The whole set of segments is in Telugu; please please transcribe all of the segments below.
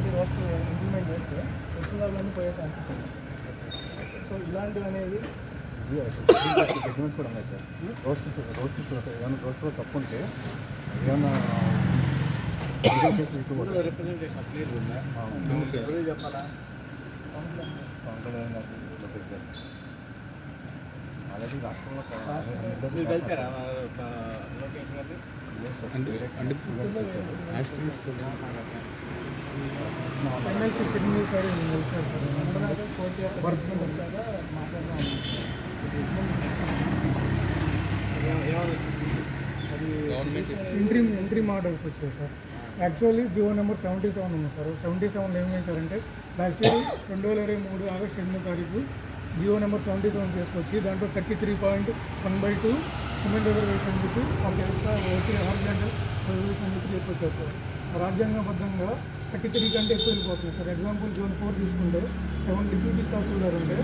మళ్ళీ రోస్టర్ ఇంప్లిమెంట్ చేస్తే వచ్చిన వాళ్ళని పోయే ఛాన్సెస్ ఉంది. సో ఇలాంటివి అనేది జడ్జిమెంట్స్ కూడా ఉన్నాయి సార్. రోస్టర్ ఏమైనా రోస్టర్లో తప్పు ఉంటే ఏమన్నా రిప్రజెంటేషన్ క్లియర్ ఉందా చెప్పాలా ఆల్రెడీ రాష్ట్రంలో ఎమ్మెల్సీ చిరంజీవి సార్ వచ్చాక మాట్లాడదాం. అది ఎంట్రీ మోడల్స్ వచ్చాయి సార్. యాక్చువల్లీ జియో నెంబర్ 77 ఉంది సార్. 77 ఏం చేశారంటే లాస్ట్ ఇయర్ 2023 ఆగస్టు 8వ తారీఖు జియో నెంబర్ 77 తీసుకొచ్చి దాంట్లో 33.1/2 ఉమెన్ రిజర్వేషన్కి వాళ్ళకి ఎక్స్ట్రా హార్జెండర్ రిజర్వేషన్ తీసుకొచ్చారు సార్. రాజ్యాంగబద్ధంగా 33 కంటే ఎక్కువ వెళ్ళిపోతుంది సార్. ఎగ్జాంపుల్ జోన్ 4 తీసుకుంటే 7 డిప్యూటీ తహసీల్దార్ ఉంటే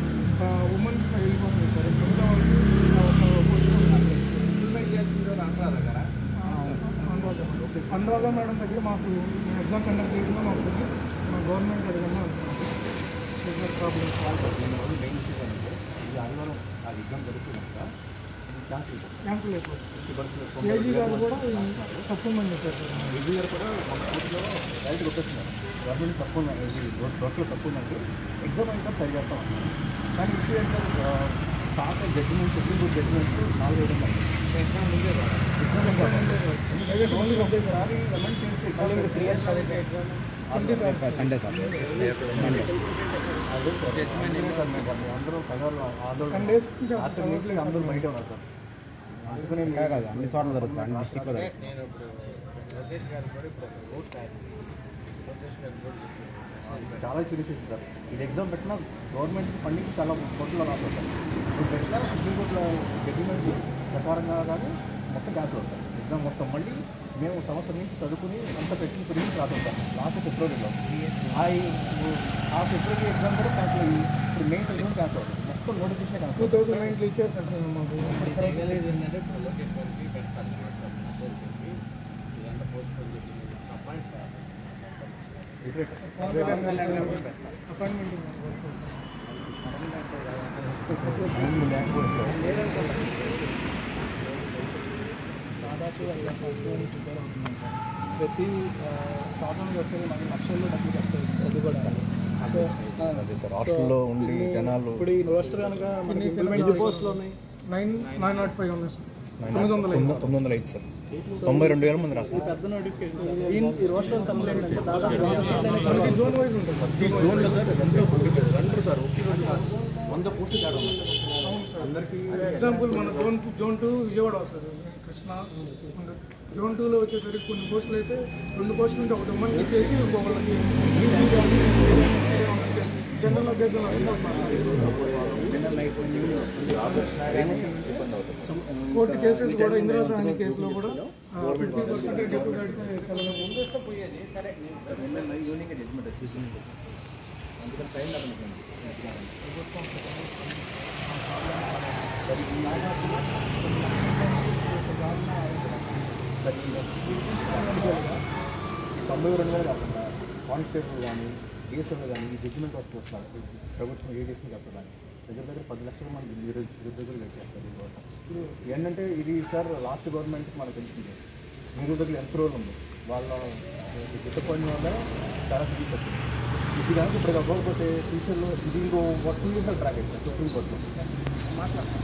ఉమెన్ వెళ్ళిపోతుంది సార్. మిగతా వాళ్ళకి అనురాధ మేడం దగ్గర మాకు ఎగ్జామ్ కండక్ట్ చేయకుండా మాకు మా గవర్నమెంట్ అడగన్నా బిజినెస్ ప్రాబ్లమ్స్ ఎగ్జామ్ జరుగుతున్నాక క్యాన్సిల్ అయిపోతుంది. ఏజీ గారు కూడా తక్కువ మంది చెప్పారు సార్. ఏజీ గారు కూడా మన కోర్టులో రైట్ కొట్టేస్తున్నారు. గవర్నమెంట్ తక్కువ వర్క్లో తక్కువ ఉందంటే ఎగ్జామ్ అయితే ట్రై చేస్తాం అన్నారు. కానీ ఇష్యూ ఏంటంటే పాత జడ్జిమెంట్ సుప్రీంకోర్టు జడ్జిమెంట్ 4-5 ఉన్నాయి. ఎగ్జామ్ ముందే సండే సార్ అందరూ అందరూ బయట ఉన్నారు సార్. అందుకనే కాదు అన్ని చోట్ల జరుగుతుంది, అన్ని డిస్ట్రిక్ట్లో జరుగుతుంది. నేను ఇప్పుడు లోకేష్ గారు కూడా ఇప్పుడు చాలా సీరియస్ సార్. ఇది ఎగ్జామ్ పెట్టినా గవర్నమెంట్ ఫండింగ్ చాలా కోట్ల లాస్ అవుతారు. ఇప్పుడు పెట్టినా సుప్రీంకోర్టులో జడ్జిమెంట్ ప్రకారంగా కానీ మొత్తం క్యాన్సిల్ అవుతారు. ఎగ్జామ్ మొత్తం మళ్ళీ మేము సంవత్సరం నుంచి చదువుకుని అంత పెట్టిన గురించి రాసుకుంటాం. లాస్ట్ ఫిబ్రవరిలో ఆ ఫిబ్రవరి ఎగ్జామ్ కూడా క్యాన్సిల్ అయ్యి ఇప్పుడు మెయిన్ ఎగ్జామ్ క్యాన్సిల్ అవుతుంది. మొత్తం నోటిఫికేషన్ 2009 ఇచ్చేసారు సార్ మాకు. ఏంటంటే ఇప్పుడు లోకేష్ గారికి పెడతాను ఇదంతా పోస్ట్ పోన్ చేసి అపాయింట్ దాదాపు 5 సంవత్సరాలు ప్రిపేర్ అవుతున్నాం సార్. ప్రతి సంవత్సరానికి వస్తే మనకి లక్షల్లో డబ్బులు వస్తాయి చదువుకోవడానికి. హాస్టల్లో ఉండి జనాలు ఇప్పుడు ఈ రోస్టర్ కనుక మనకి పోస్టులు ఉన్నాయి 905 ఉన్నాయి సార్. 905 సార్. 92,000 మంది రాస్తారు. పెద్ద నోటిఫికేషన్ సార్. ఈ రోస్టర్ కంప్లైంట్ అంటే దాదాపు జోన్ వైజ్ ఉంటుంది సార్. జోన్లో సార్ రెండు సార్ 100 పోస్టులు తేడా ఉంది సార్. అవును సార్. అందరికీ ఎగ్జాంపుల్ మన జోన్ 2 విజయవాడ వస్తుంది కృష్ణ. జోన్ 2లో వచ్చేసరికి కొన్ని పోస్టులు అయితే 2 పోస్టులు ఉంటే ఒకటి ఉమెన్కి ఇచ్చేసి ఇంకొకళ్ళకి జనరల్ అభ్యర్థులు కోర్టు కేసెస్ కూడా ఇందిరా సాహని కేసులో కూడా 50% డిప్యూటీ పోయేది. సరే ఈ 92,000 కాకుండా కానిస్టేబుల్ కానీ డిఎస్ఎంలు కానీ ఈ జడ్జిమెంట్ వర్క్ వస్తారు. ప్రభుత్వం ఏ చేసి చెప్పడానికి దగ్గర 10 లక్షల మంది నిరుద్యోగులు పెట్టేస్తారు. ఇప్పుడు ఏంటంటే ఇది సార్ లాస్ట్ గవర్నమెంట్కి మనకు తెలిసింది నిరుద్యోగులు ఎంత రోజులు ఉంది వాళ్ళ డిసప్పాయింట్ వల్ల చాలా ఫీజు వచ్చింది. ఇది కానీ ఇప్పుడు అవ్వకపోతే ఫ్యూచర్లో ఇది ఇంకో 2 years ట్రాక్ అవుతుంది సుప్రీంకోర్టులో మాట్లాడతాం.